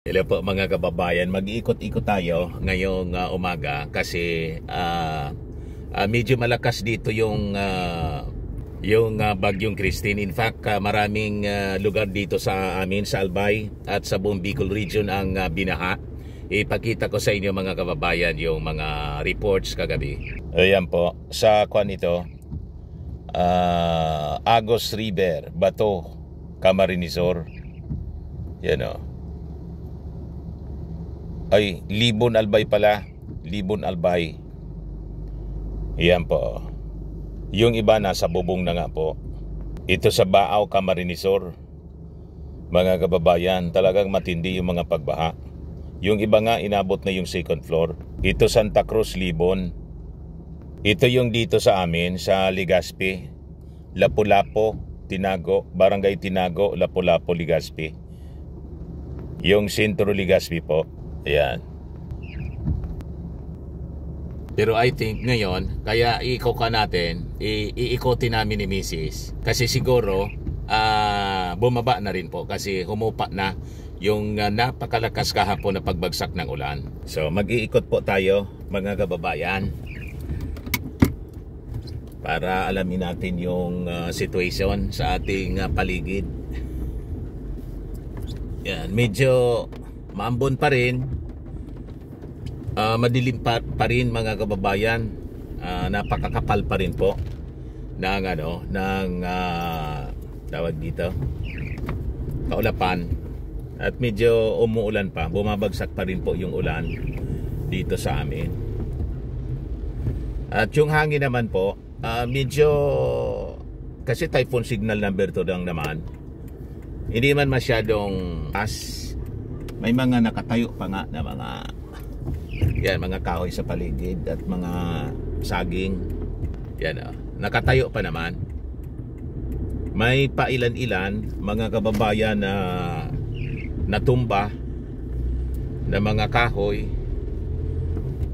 Hello po mga kababayan, mag-iikot-ikot tayo ngayong umaga kasi medyo malakas dito yung bagyong Christine. In fact, maraming lugar dito sa amin sa Albay at sa buong Bicol region ang binaha. Ipakita ko sa inyo mga kababayan yung mga reports kagabi. Ayan po, sa kwan ito, Agos River, Bato, Camarines Sur. Yan o. Ay, Libon Albay pala. Libon Albay. Yan po. Yung iba nasa bubong na nga po. Ito sa Baaw, Camarines Sur. Mga kababayan, talagang matindi yung mga pagbaha. Yung iba nga inabot na yung second floor. Ito Santa Cruz, Libon. Ito yung dito sa amin, sa Legazpi. Lapu-Lapu, Tinago, Barangay Tinago, Lapu-Lapu, Legazpi. Yung Sentro Legazpi po. Ayan. Pero I think ngayon, kaya iikoka natin, iikotin namin ni Mrs. Kasi siguro, bumaba na rin po kasi humupa na yung napakalakas kahapon na pagbagsak ng ulan. So mag-iikot po tayo mga kababayan para alamin natin yung situation sa ating paligid. Yan, medyo maambon pa rin, madilim pa rin mga kababayan, napakakapal pa rin po ng tawag dito, kaulapan, at medyo umuulan pa, bumabagsak pa rin po yung ulan dito sa amin. At yung hangin naman po, medyo, kasi typhoon signal number 2 lang naman, hindi man masyadong may mga nakatayo pa nga na mga kahoy sa paligid at mga saging. Yan nakatayo pa naman. May pailan-ilan mga kababayan na natumba na mga kahoy.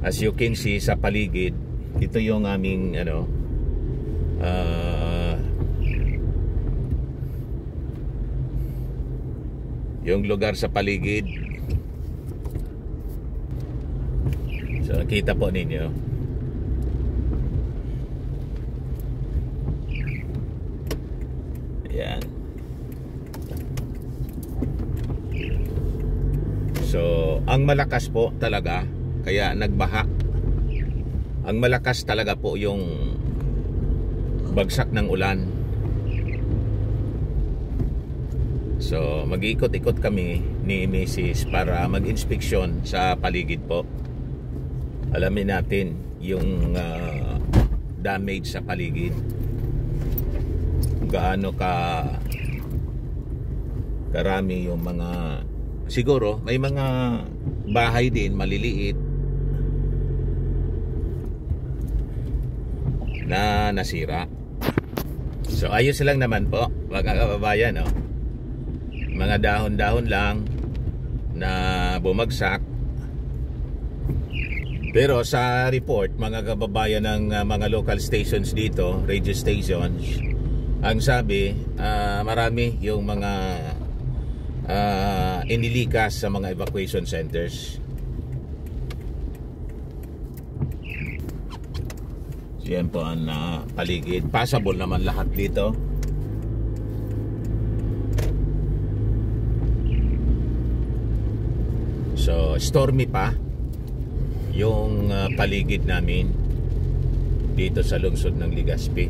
As you can see sa paligid, ito yung aming yung lugar sa paligid. So kita po ninyo. Ayan. So ang malakas po talaga, kaya nagbaha. Ang malakas talaga po yung bagsak ng ulan. So mag-ikot-ikot kami ni Mrs. para mag-inspeksyon sa paligid po. Alamin natin yung damage sa paligid. Gaano karami yung mga, siguro may mga bahay din maliliit na nasira. So ayos lang naman po mga kababayan, mga dahon-dahon lang na bumagsak. Pero sa report mga kababayan ng mga local stations dito, radio stations, ang sabi, marami yung mga inilikas sa mga evacuation centers. So yan po ang paligid. Passable naman lahat dito. So stormy pa yung paligid namin dito sa lungsod ng Legazpi.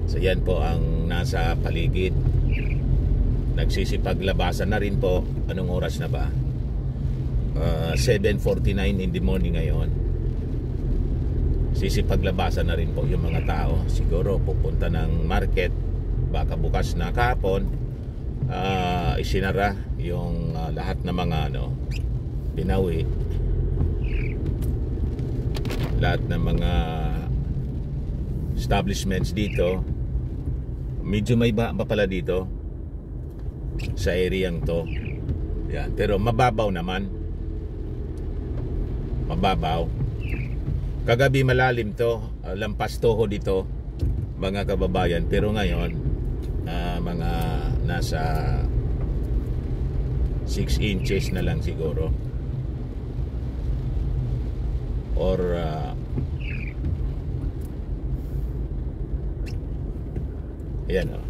So yan po ang nasa paligid. Nagsisipaglabasan na rin po. Anong oras na ba? 7:49 in the morning ngayon. Sisipaglabasan na rin po yung mga tao. Siguro pupunta ng market. Baka bukas na. Kahapon isinara yung lahat ng mga pinawi, lahat ng mga establishments dito. Medyo may ba pala dito sa areang to. Yan. Pero mababaw naman, mababaw. Kagabi malalim to, lampas toho dito mga kababayan. Pero ngayon mga nasa 6 inches na lang siguro, or ayan o.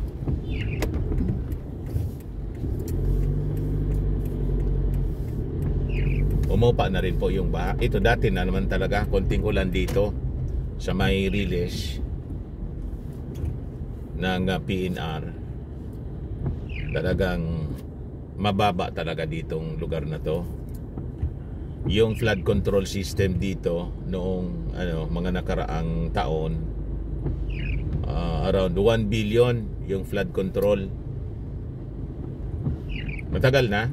Umupa na rin po yung baha. Ito dati na naman talaga, konting ulan dito sa may release ng PNR. Talagang mababa talaga ditong lugar na to. Yung flood control system dito noong mga nakaraang taon, around 1 billion yung flood control. Matagal na,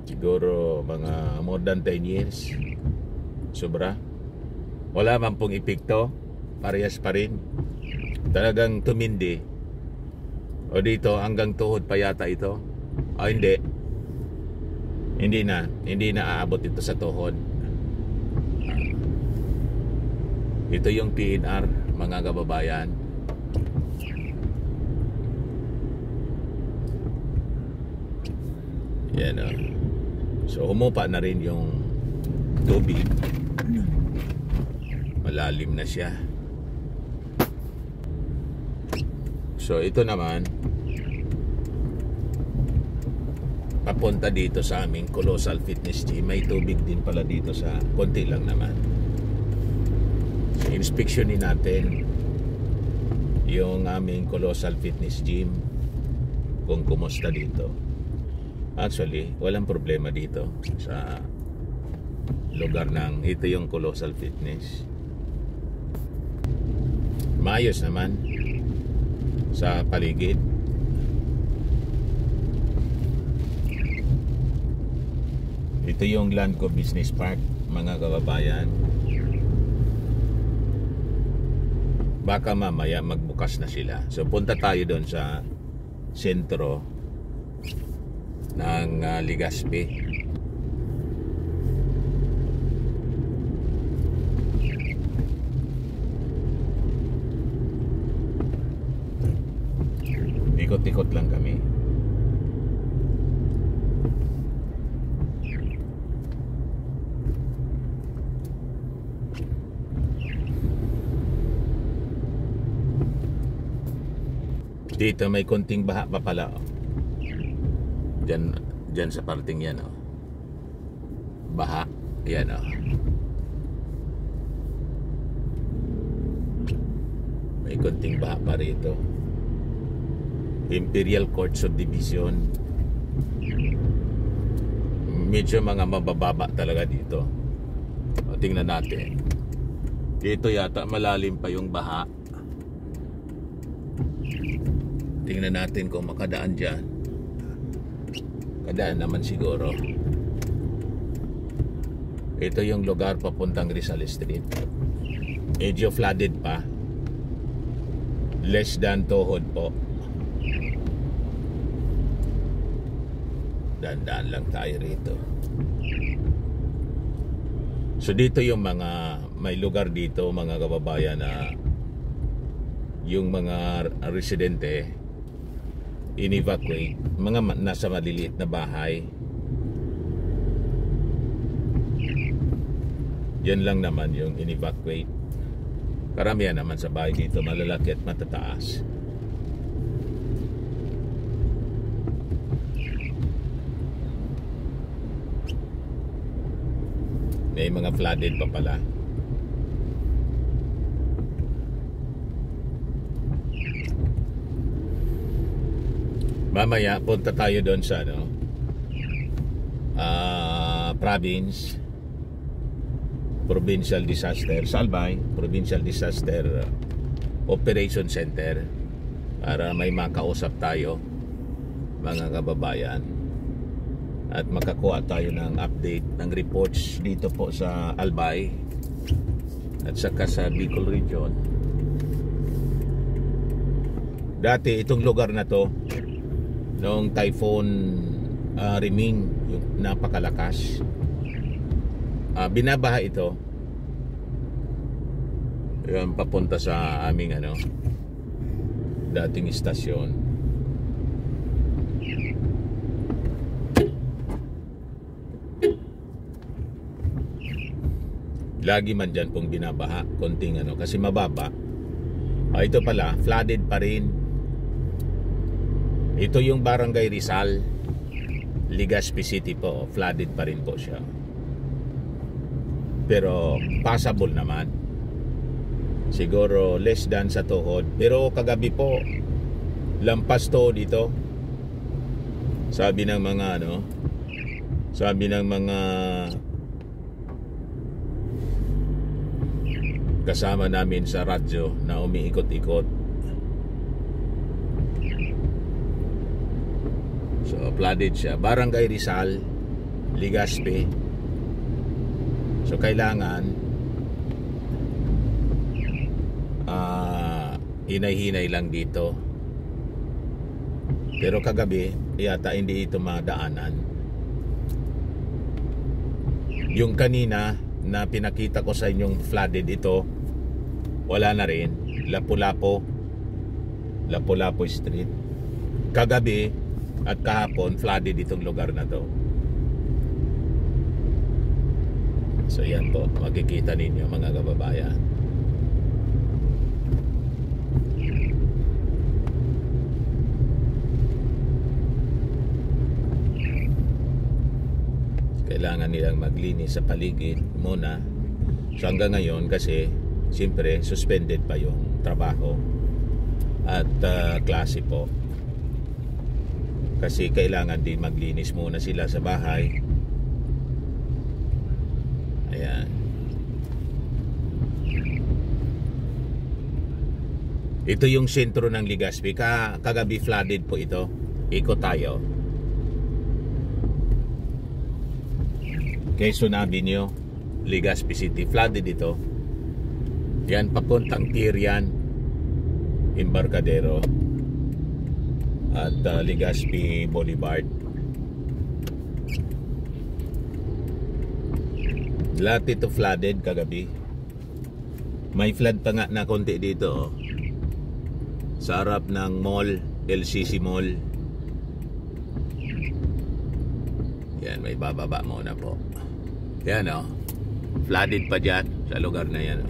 siguro mga more than 10 years. Sobra. Wala man pong epekto, parehas pa rin. Talagang tumindi. O dito hanggang tuhod pa yata ito. Hindi. Hindi na aabot ito sa tuhod. Ito yung PNR, mga kababayan. Yan o. So humupa na rin yung tubig. Malalim na siya. So ito naman, papunta dito sa aming Colossal Fitness Gym. May tubig din pala dito sa konti lang naman. So inspeksyonin natin yung aming Colossal Fitness Gym, kung kumusta dito. Actually, walang problema dito sa lugar ng ito yung Colossal Fitness. Maayos naman sa paligid. Ito yung Landco Business Park, mga kababayan. Baka mamaya magbukas na sila. So punta tayo doon sa sentro ng Legazpi. Ikot-ikot lang kami. Dito may konting baha pa pala. Diyan sa parting yan, oh. Baha. Yan, oh. May konting baha pa rito. Imperial Court Subdivision. Medyo mga mabababa talaga dito. O, tingnan natin. Dito yata malalim pa yung baha. Tingnan natin kung makadaan dyan. Kadaan naman siguro. Ito yung lugar papuntang Rizal Street. Medyo flooded pa. Less than tuhod po. Dandaan lang tayo rito. So dito yung mga may lugar dito, mga kababayan, na yung mga residente in-evacuate, mga nasa maliliit na bahay. Yan lang naman yung in-evacuate. Karamihan naman sa bahay dito malalaki at matataas. May mga flooded pa pala. Mamaya punta tayo doon sa Provincial Disaster sa Albay, Provincial Disaster Operation Center, para may makausap tayo, mga kababayan, at makakuha tayo ng update ng reports dito po sa Albay at saka sa Bicol Region. Dati itong lugar na to, noong Typhoon Riming, yung napakalakas, binabaha ito. Yan, papunta sa aming dating istasyon. Lagi man dyan pong binabaha, konting ano, kasi mababa. Ito pala, flooded pa rin. Ito yung Barangay Rizal, Legazpi City po, flooded pa rin po siya. Pero passable naman. Siguro less than sa tuhod. Pero kagabi po, lampas to dito. Sabi ng mga ano, sabi ng mga kasama namin sa radyo na umiikot-ikot. So flooded siya. Barangay Rizal, Legazpi. So kailangan hinay-hinay lang dito. Pero kagabi yata hindi ito madaanan. Yung kanina na pinakita ko sa inyong flooded, ito wala na rin. Lapu-Lapu Street. Kagabi at kahapon flooded itong lugar na to. So yan po, makikita ninyo mga kababayan. Kailangan nilang maglinis sa paligid muna. So hanggang ngayon kasi siyempre suspended pa yung trabaho at klase po. Kasi kailangan din maglinis muna sila sa bahay. Ayan. Ito yung sentro ng Legazpi. Kagabi flooded po ito. Ikot tayo. Quezon Avenue, Legazpi City, flooded ito. Yan papuntang Tirian, Embarcadero at Legazpi Boulevard. Lahat ito flooded kagabi. May flood pa nga na konti dito, oh. Sa harap ng mall, LCC Mall. Yan, may bababa muna po. Yan, oh. Flooded pa dyan sa lugar na yan, oh.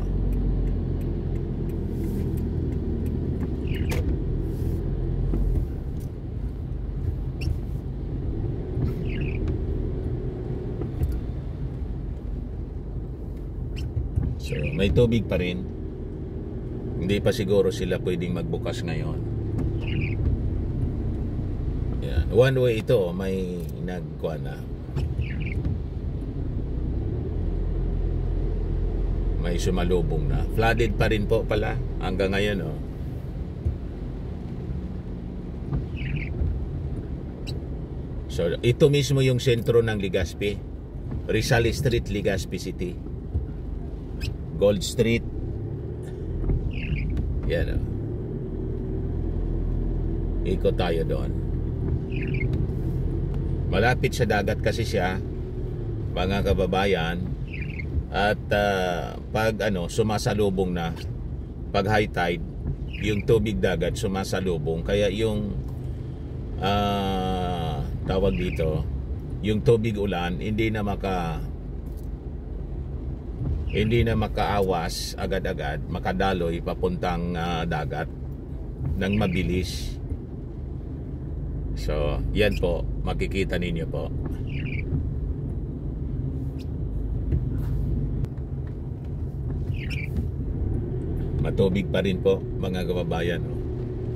So, may tubig pa rin. Hindi pa siguro sila pwedeng magbukas ngayon. Yan. One way ito, may nagkuha na. May sumalubong na. Flooded pa rin po pala hanggang ngayon, oh. So, ito mismo yung sentro ng Legazpi. Rizal Street, Legazpi City. Gold Street. Yan, oh. Ikot tayo doon. Malapit sa dagat kasi siya, mga kababayan. At pag sumasalubong na, pag high tide, yung tubig dagat sumasalubong, kaya yung tawag dito, yung tubig ulan hindi na makaawas agad-agad, makadaloy papuntang dagat ng mabilis. So yan po, makikita ninyo po. Matubig pa rin po mga kababayan, oh.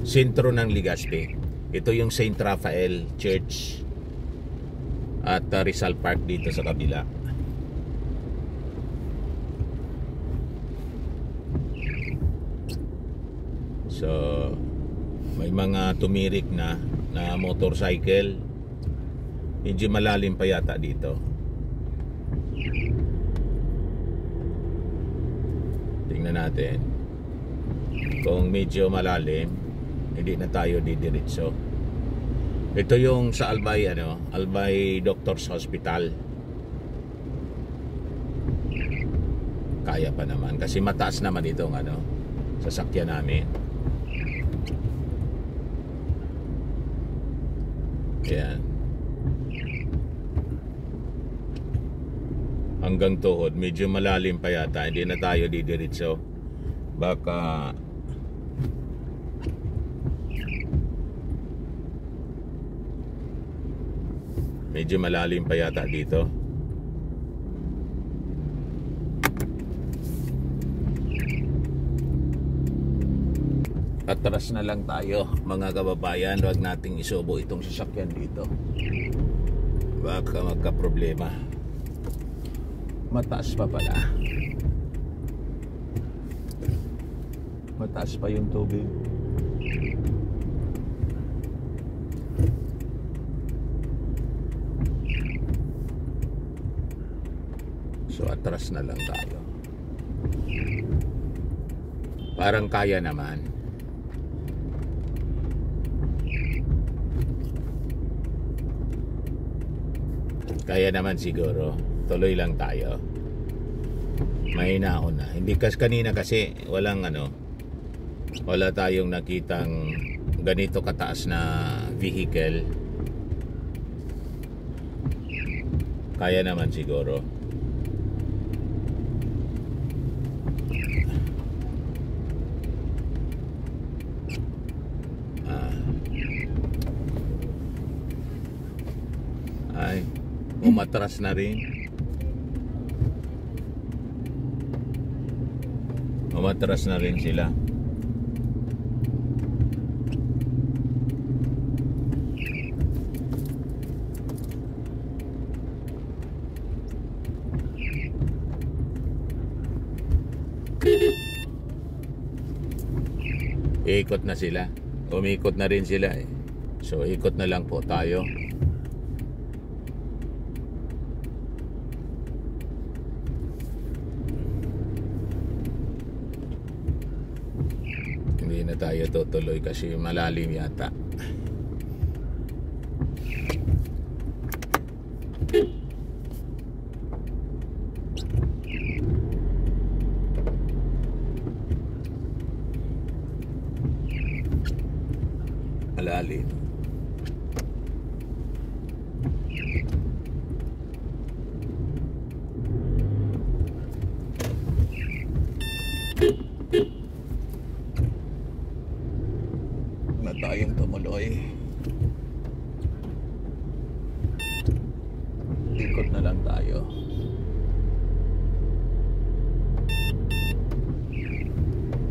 Sentro ng Legazpi. Ito yung St. Raphael Church at Rizal Park dito sa kabila. So may mga tumirik na motorcycle. Medyo malalim pa yata dito. Tingnan natin. Kung medyo malalim, hindi na tayo didiretso. Ito yung sa Albay, Albay Doctors Hospital. Kaya pa naman kasi mataas naman itong sasakyan namin. Yan. hanggang tuhod. Medyo malalim pa yata, hindi na tayo didiretso. Baka medyo malalim pa yata dito. Atras na lang tayo mga kababayan. Huwag nating isubo itong sasakyan dito, baka magka-problema. Mataas pa pala. Mataas pa yung tubig. So atras na lang tayo. Parang kaya naman. Kaya naman siguro. Tuloy lang tayo. Mahina ako na. Hindi kanina kasi walang wala tayong nakitang ganito kataas na vehicle. Kaya naman siguro. Ay, umatras na rin. Umatras na rin sila. Ikot na sila. Umikot na rin sila eh. So ikot na lang po tayo. Hindi na tayo tutuloy kasi malalim yata. Malalim. Na tayong tumuloy. Ikot na lang tayo.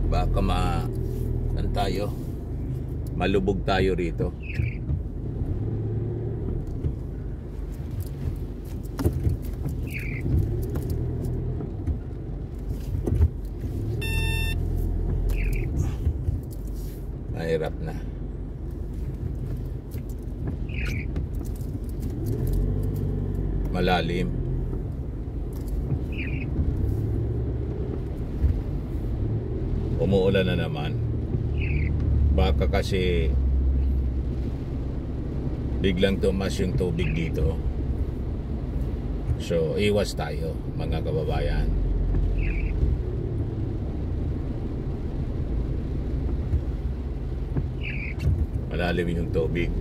Baka malubog tayo rito. Mahirap na. Malalim. Umuulan na naman. Baka kasi biglang tumas yung tubig dito. So iwas tayo mga kababayan. Malalim yung tubig.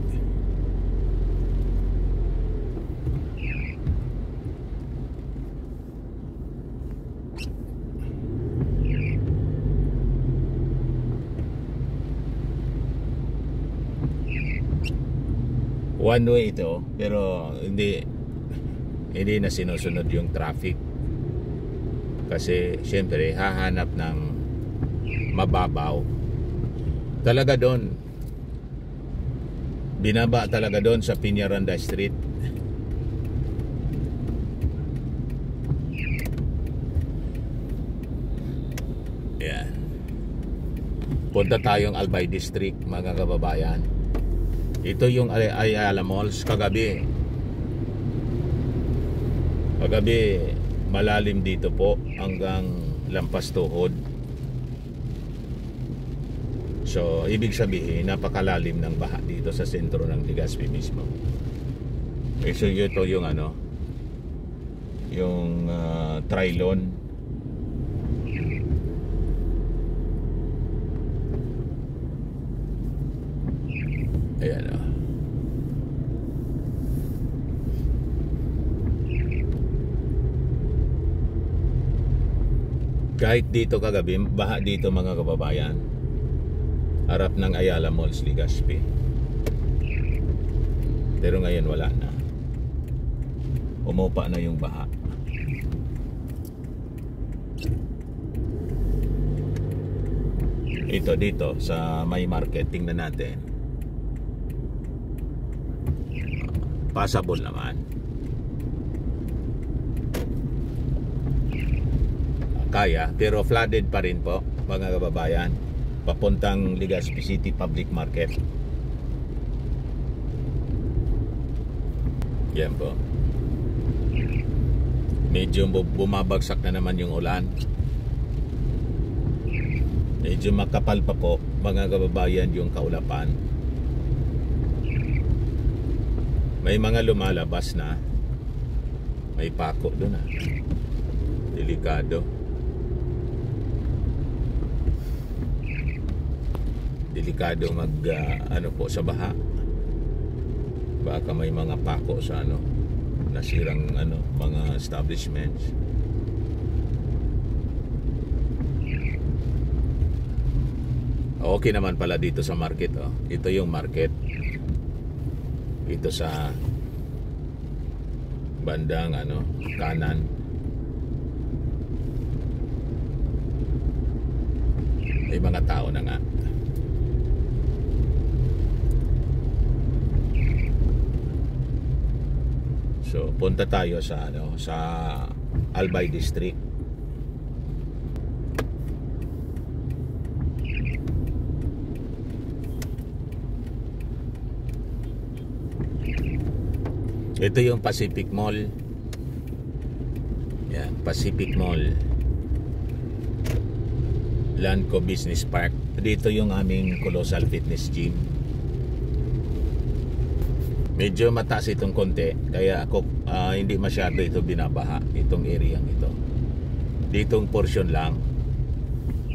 One way ito, pero hindi na sinusunod yung traffic. Kasi syempre hahanap ng mababaw. Talaga doon. Binaba talaga doon sa Peñaranda Street. Yan. Punta tayong Albay District mga kababayan. Ito yung Ayala Malls kagabi. Kagabi malalim dito po hanggang lampas tuhod. So ibig sabihin napakalalim ng baha dito sa sentro ng Legazpi mismo. So ito yung yung Trilon. Ayan o. Kahit dito kagabi, baha dito mga kababayan. Harap ng Ayala Malls, Legazpi. Pero ngayon wala na. Umupa na yung baha. Ito dito sa may market, tingnan natin. Passable naman. Kaya, pero flooded pa rin po mga kababayan, papuntang Legazpi City Public Market. Yan po. Medyo bumabagsak na naman yung ulan. Medyo makapal pa po mga kababayan yung kaulapan. May mga lumalabas na. May pako doon Delikado. Delikado mag ano po sa baha. Baka may mga pako sa nasirang mga establishments. Okay naman pala dito sa market Ito yung market. Ito sa bandang kanan. May mga tao na nga. So, punta tayo sa sa Albay District. Ito yung Pacific Mall. Yan, Pacific Mall. Lanco Business Park. Dito yung aming Colossal Fitness Gym. Medyo mataas itong konti, kaya ako hindi masyado ito binabaha, itong area ito. Ditong portion lang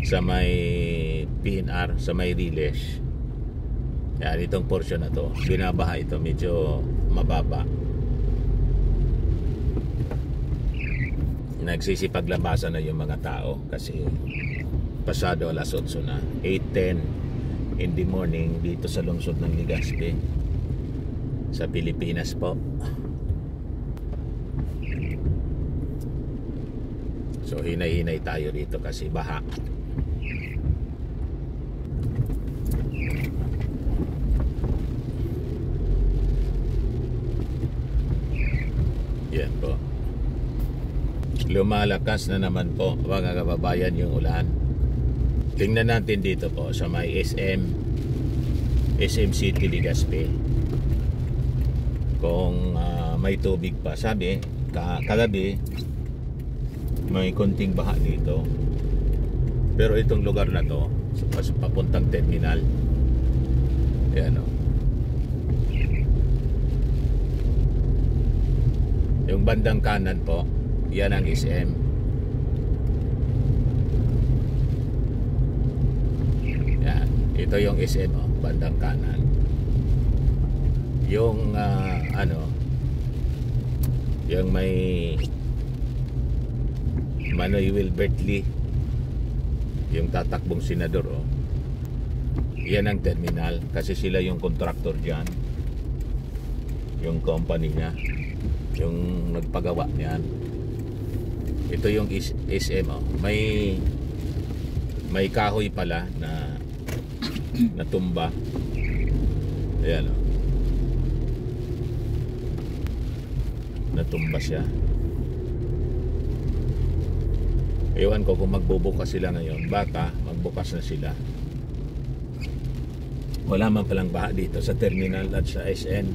sa may PNR, sa may Riles. Yan, itong portion na to, binabaha ito, medyo mababa. Nagsisipaglabasan na yung mga tao kasi pasado alas 8 na, 8:10 in the morning dito sa lungsod ng Legazpi sa Pilipinas po. So hinay-hinay tayo dito kasi baha. Yan po. Lumalakas na naman po mga kababayan yung ulan. Tingnan natin dito po sa may SM City Legazpi kung may tubig pa. Sabi kagabi may konting baha dito, pero itong lugar na to papuntang terminal. Ayan yung bandang kanan po, yan ang SM. Yan, ito yung SM bandang kanan. Yung yung may Manoy Wilbert Lee, yung tatakbong senador yan ang terminal kasi sila yung contractor dyan, yung company niya, yung nagpagawa niyan. Ito yung SM may kahoy pala na natumba. Ayan natumba siya. Ewan ko kung magbubukas sila ngayon. Baka magbukas na sila. Wala man palang baha dito sa terminal at sa SN.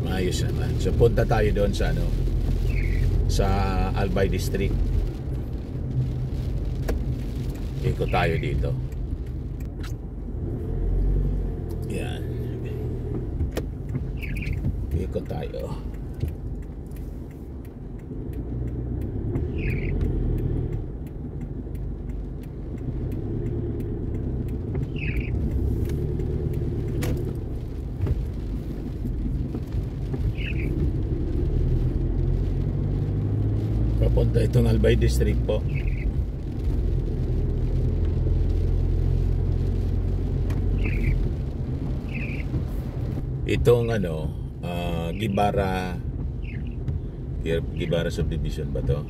Maayos naman. So punta tayo doon sa sa Albay District. Ikot tayo dito. Yan. Ikot tayo. Papunta itong Albay District po. Itong Gibara subdivision ba to?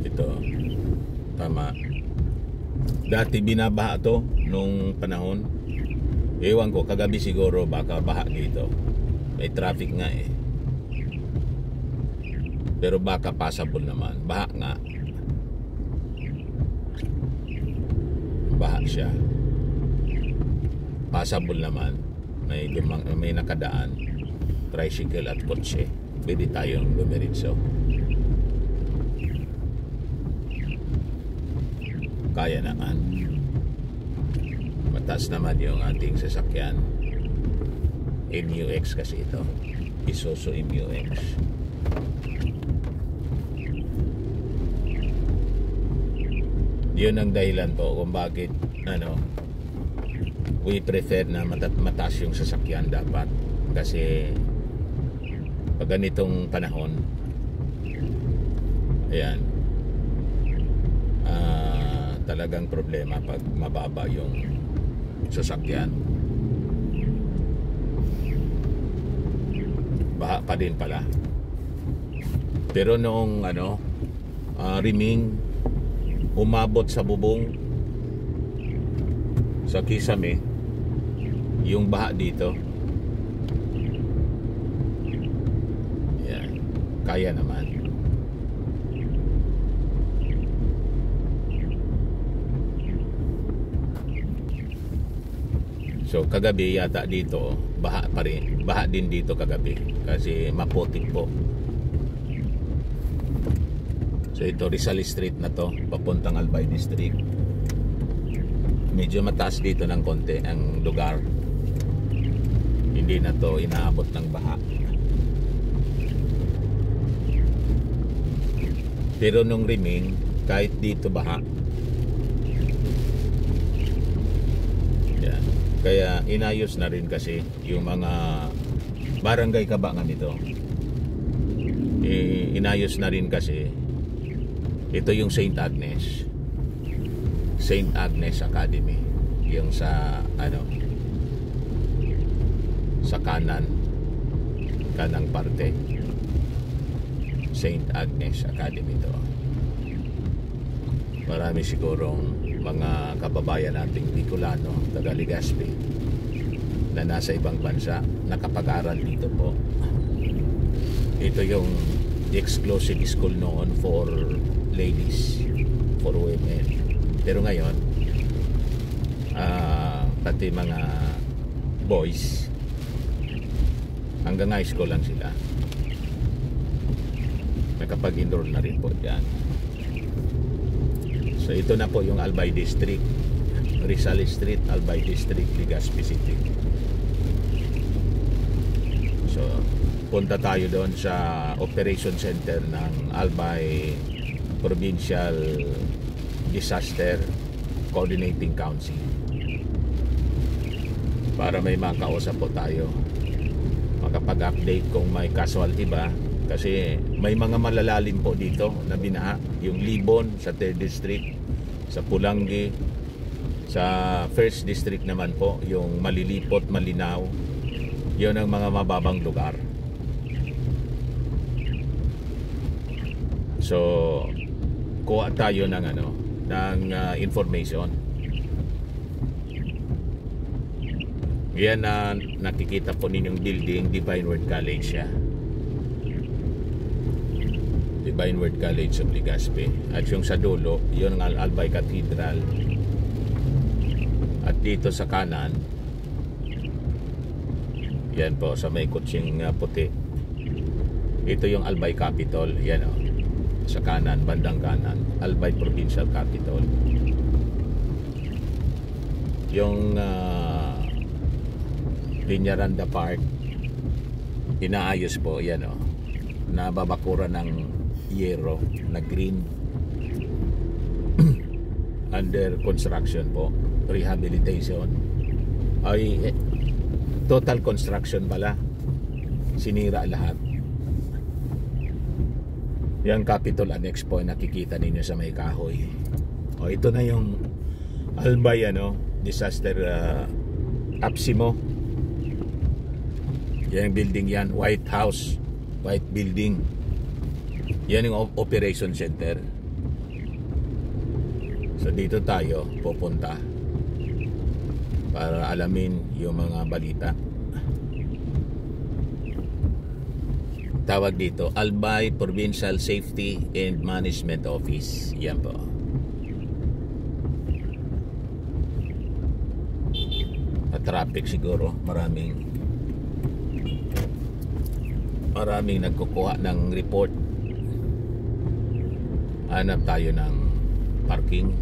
Ito. Tama. Dati binabaha to nung panahon. Ewan ko, kagabi siguro baka baha dito. May traffic nga eh. Pero baka passable naman. Baha nga. Baha siya. Passable naman. May nakadaan. Tricycle at kotse. Pwede tayong dumiritso. Kaya naman. Mataas naman yung ating sasakyan. MUX kasi ito. Isuzu MUX. Yun ang dahilan po kung bakit we prefer na mataas yung sasakyan dapat. Kasi pag ganitong panahon, ayan, talagang problema pag mababa yung sasakyan. Baha pa din pala. Pero noong Riming, umabot sa bubong sa Kisame yung baha dito. Yan, kaya naman. So kagabi yata dito baha pa rin. Baha din dito kagabi kasi maputik po. So ito Rizal Street na to, papuntang Albay District. Medyo mataas dito ng konti ang lugar. Hindi na to inaabot ng baha. Pero nung Riming, kahit dito baha. Yan. Kaya inayos na rin kasi yung mga barangay kabangan nito. Inayos na rin kasi ito yung St. Agnes Academy, yung sa sa kanang parte. St. Agnes Academy to. Marami sigurong mga kababayan nating Bicolano, taga Legazpi na nasa ibang bansa nakapag-aral dito po. Ito yung exclusive school noon for ladies, for women. Pero ngayon pati mga boys hanggang high school lang sila. Nakapag-enroll na rin po dyan. So ito na po yung Albay District, Rizal Street, Albay District, Legazpi City. So punta tayo doon sa operation center ng Albay Provincial Disaster Coordinating Council para may makausap po tayo, makapag-update kung may casualty ba, kasi may mga malalalim po dito na binaha. Yung Libon sa 3rd District, sa Pulangi, sa 1st District naman po yung Malilipot, Malinaw. Yun ang mga mababang lugar. So kuha tayo ng information. Yan na nakikita po ninyong building, Divine Word College siya. Divine Word College of Legazpi. At yung sa dulo, yun ang Albay Cathedral. At dito sa kanan, yan po sa may kutsing puti, ito yung Albay Capitol. Yan o, sa kanan, bandang kanan, Albay Provincial Capitol. Yung Piñaranda Park, inaayos po. Yan o, nababakura ng yero na green. Under construction po, rehabilitation. Ay total construction pala, sinira lahat. Yung Capitol Annex po nakikita ninyo sa may kahoy. O, ito na yung Albay disaster APSIMO. Yan yung building yan, White House, White Building. Yan yung operation center. So dito tayo pupunta para alamin yung mga balita. Tawag dito Albay Provincial Safety and Management Office. Yan po. Traffic siguro, maraming nagkukuha ng report. Hanap tayo ng parking.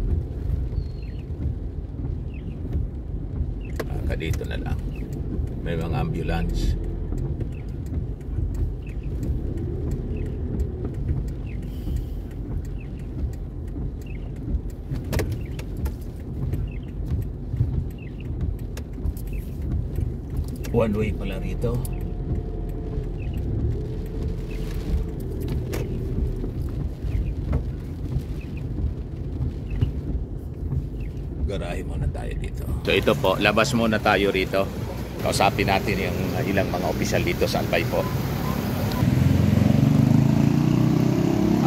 Dito na lang may mga ambulance. One way pala rito. Garahe muna tayo dito. So ito po, labas muna tayo rito. Kausapin natin yung ilang mga opisyal dito sa Albay po.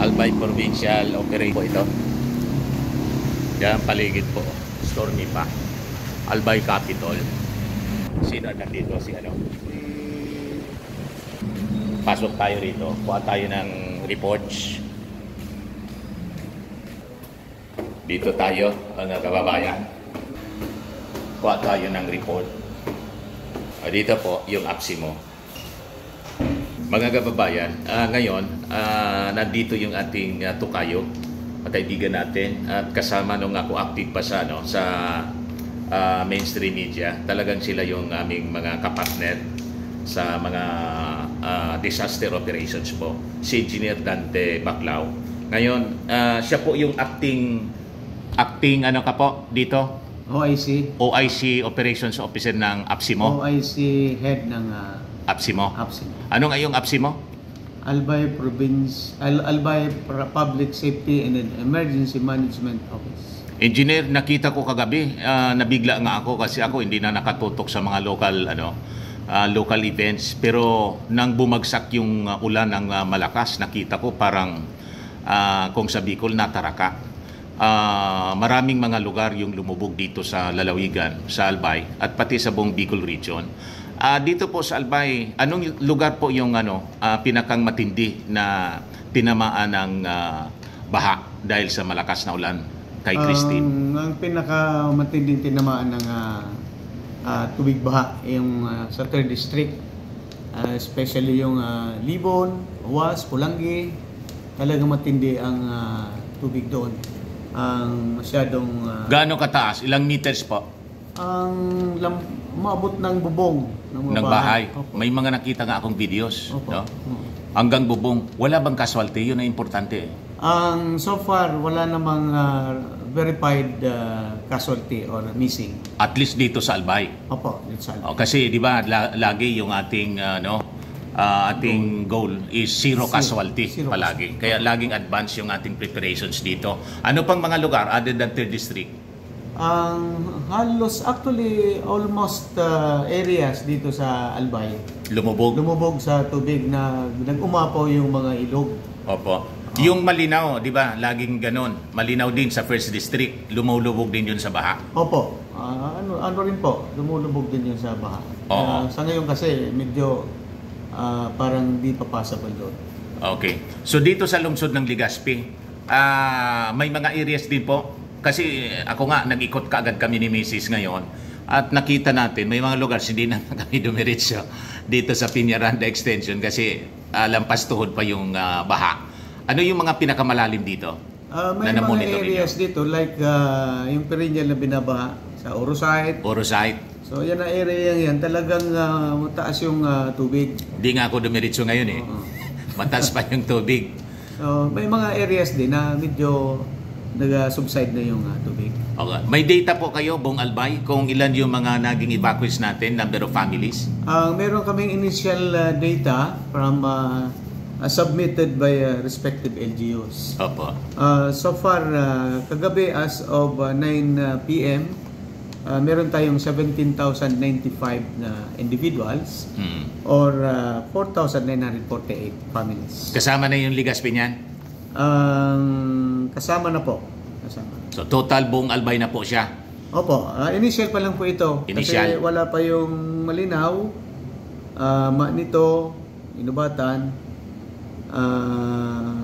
Albay Provincial Operation po ito. Diyan paligid po. Stormy pa. Albay Capitol. Sino nandito? Pasok tayo rito. Kuha tayo ng reports. Dito tayo, mga kababayan. Kuha tayo ng report. Dito po, yung APSIMO. Mga kababayan, ngayon, nandito yung ating tukayo, kaibigan natin, at kasama nung ako active pa sa mainstream media. Talagang sila yung aming mga kapartner sa mga disaster operations po. Si Engineer Dante Baclao. Ngayon, siya po yung acting dito? OIC Operations Officer ng APSIMO. OIC Head ng APSIMO. APSIMO. Ano nga yung APSIMO? Albay Public Safety and Emergency Management Office. Engineer, nakita ko kagabi, nabigla nga ako kasi ako hindi na nakatutok sa mga local events, pero nang bumagsak yung ulan ng malakas, nakita ko parang kung sa Bicol nataraka. Maraming mga lugar yung lumubog dito sa lalawigan, sa Albay at pati sa buong Bicol region. Dito po sa Albay, anong lugar po yung pinakang matindi na tinamaan ng baha dahil sa malakas na ulan? Kay Christine. Ang pinakamatinding tinamaan ng tubig baha yung sa 3rd District, especially yung Libon, Huas, Pulangi. Talagang matindi ang tubig doon. Ang masyadong gaano kataas? Ilang meters po? Ang maabot ng bubong ng bahay. May mga nakita nga akong videos. Opo. No? Hanggang bubong. Wala bang casualty? Yun ang importante. So far, wala namang verified casualty or missing. At least dito sa Albay. Opo, dito sa Albay. Kasi di ba lagi yung ating ating goal is zero casualty palagi. Kaya laging advance yung ating preparations dito. Ano pang mga lugar other than 3rd District? Halos actually almost areas dito sa Albay lumubog sa tubig na nag-umapaw yung mga ilog. Opo. Yung Malinaw, di ba? Laging ganon. Malinaw din sa 1st District. Lumulubog din yun sa baha. Opo. Ano rin po, lumulubog din yun sa baha. Sa ngayon kasi medyo parang di papasable doon. Okay. So dito sa lungsod ng Legazpi, may mga areas din po. Kasi ako nga, nag-ikot kaagad kami ni Mrs. ngayon. At nakita natin, may mga lugar hindi na kami dumiretso dito sa Piñaranda Extension kasi lampas tuhod pa yung baha. Ano yung mga pinakamalalim dito? May mga areas dito like yung perennial na binabaha sa Orosite. So yan ang area yan, talagang mataas yung tubig. Hindi nga ako dumiretso ngayon eh. Mataas pa yung tubig. So may mga areas din na medyo nag-subside na yung tubig. Okay. May data po kayo, buong Albay, kung ilan yung mga naging evacuees natin, number of families? Meron kaming initial data from submitted by respective LGUs. Opo. So far, kagabi as of 9 p.m., meron tayong 17,095 na individuals or 4,948 families. Kasama na yung Legazpi niyan? Kasama na po. Kasama. So total buong Albay na po siya? Opo. Initial pa lang po ito. Initial. Kasi wala pa yung Malinaw, Manito, Inubatan,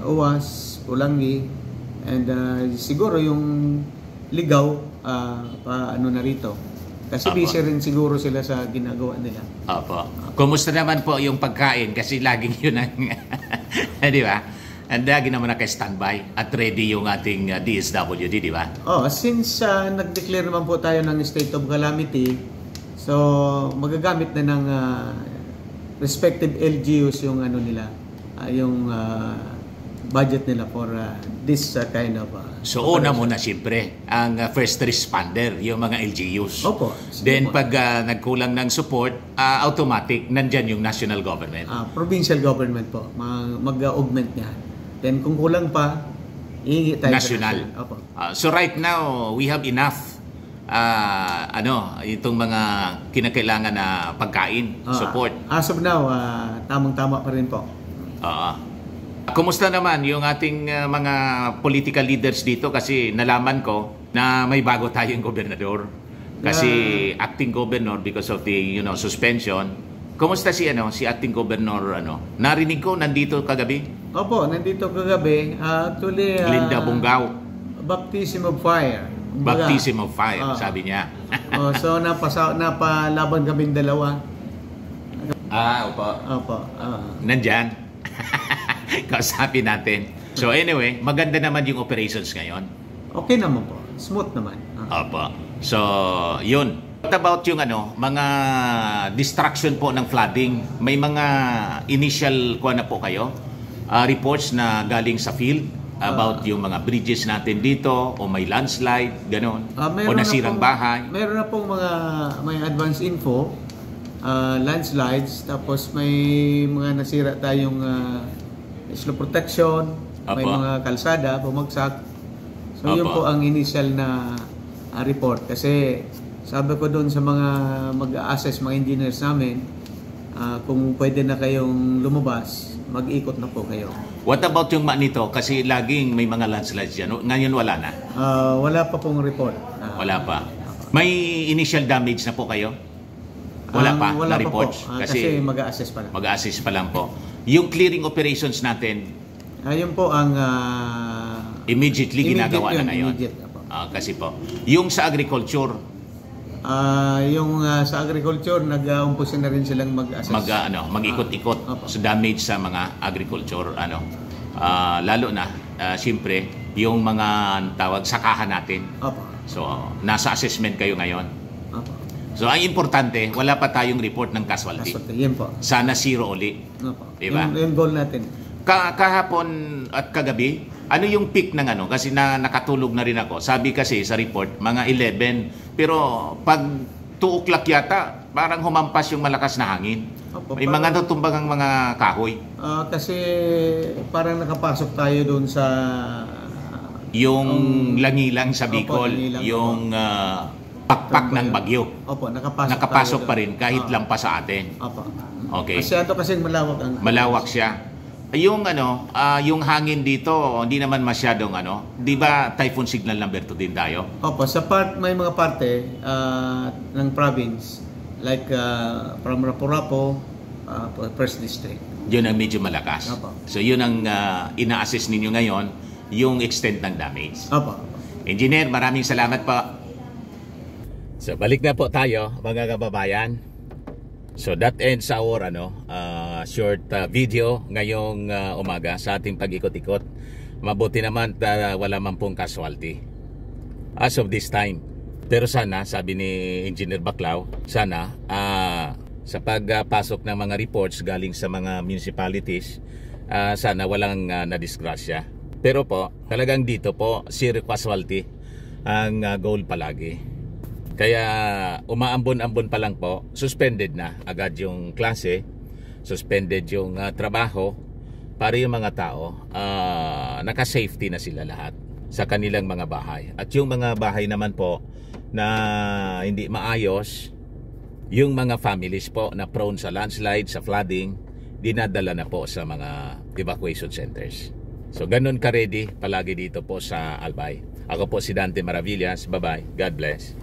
Uwas, Pulangi, and siguro yung Ligaw, paano na rito. Kasi busy rin siguro sila sa ginagawa nila. Opo. Kumusta naman po yung pagkain? Kasi laging yun ang, di ba? And lagi naman naka-standby at ready yung ating DSWD, di ba? Since nag-declare naman po tayo ng state of calamity, so magagamit na ng respective LGUs yung ano nila, yung budget nila for this kind of so una muna siyempre ang first responder, yung mga LGUs. Opo. Then pag nagkulang ng support, automatic nandyan yung national government. Provincial government po, mag-augment niya. Then kung kulang pa, ihingi tayo national. Opo. So right now, we have enough itong mga kinakailangan na pagkain, support. As of now, tamang-tama pa rin po. Kumusta naman yung ating mga political leaders dito? Kasi nalaman ko na may bago tayong gobernador. Kasi acting governor because of the suspension. Kumusta si acting governor Narinig ko nandito kagabi. Opo, nandito kagabi. Actually, Linda Bungao. Baptism of fire. Baptism of fire, sabi niya. So napalaban kaming dalawa. Opo. Nandyan. Kausapin natin. So anyway, maganda naman yung operations ngayon. Okay naman po. Smooth naman. Opo. So, yun. What about yung mga distraction po ng flooding? May mga initial na po kayo? Reports na galing sa field about yung mga bridges natin dito o may landslide, gano'n? O nasirang bahay? Meron na pong may advance info, landslides, tapos may mga nasira tayong slow protection, may mga kalsada, bumagsak. So yun po ang initial na report. Kasi sabi ko doon sa mga mag-assess, mga engineers namin, kung pwede na kayong lumabas, mag-ikot na po kayo. What about yung Manito? Kasi laging may mga landslides dyan. Ngayon wala na? Wala pa pong report. Wala pa. May initial damage na po kayo? Wala pa wala na pa reports? Po. Kasi mag-assess pa lang. Mag-assess pa lang po. Yung clearing operations natin? Yun po ang immediately ginagawa na ngayon. Kasi po. Yung sa agriculture? Sa agriculture, nag-umpisa na rin silang mag-assess. Mag-ikot-ikot sa damage sa mga agriculture. Lalo na, siyempre, yung mga tawag sakahan natin. So, nasa assessment kayo ngayon. So, ang importante, wala pa tayong report ng casualty. Yan po. Sana zero uli. Diba? Yung goal natin. Kahapon at kagabi, ano yung peak ng Kasi nakatulog na rin ako. Sabi kasi sa report, mga 11. Pero pag 2 o'clock yata, parang humampas yung malakas na hangin. May mga natumbang ang mga kahoy. Kasi parang nakapasok tayo doon sa yung langilang sa Bicol, yung pakpak ng bagyo. Nakapasok pa rin kahit lang pa sa atin. Okay. Kasi malawak siya. Yung yung hangin dito, hindi naman masyadong di ba typhoon signal number 2 din tayo? Sa may mga parte ng province like from Rapu-Rapu, First District. Yun ang medyo malakas. So yun ang ina-assess ninyo ngayon, yung extent ng damage. Engineer, maraming salamat po. So balik na po tayo mga kababayan. So that ends our short video ngayong umaga sa ating pag-ikot-ikot. Mabuti naman wala man pong casualty as of this time. Pero sana, sabi ni Engineer Baclao, sana sa pagpasok ng mga reports galing sa mga municipalities, sana walang nadisgrasya. Pero po, talagang dito po, zero casualty ang goal palagi. Kaya umaambon-ambon pa lang po, suspended na agad yung klase, suspended yung trabaho, para yung mga tao naka-safety na sila lahat sa kanilang mga bahay. At yung mga bahay naman po na hindi maayos, yung mga families po na prone sa landslide, sa flooding, dinadala na po sa mga evacuation centers. So ganun ka ready palagi dito po sa Albay. Ako po si Dante Maravillas. Bye-bye. God bless.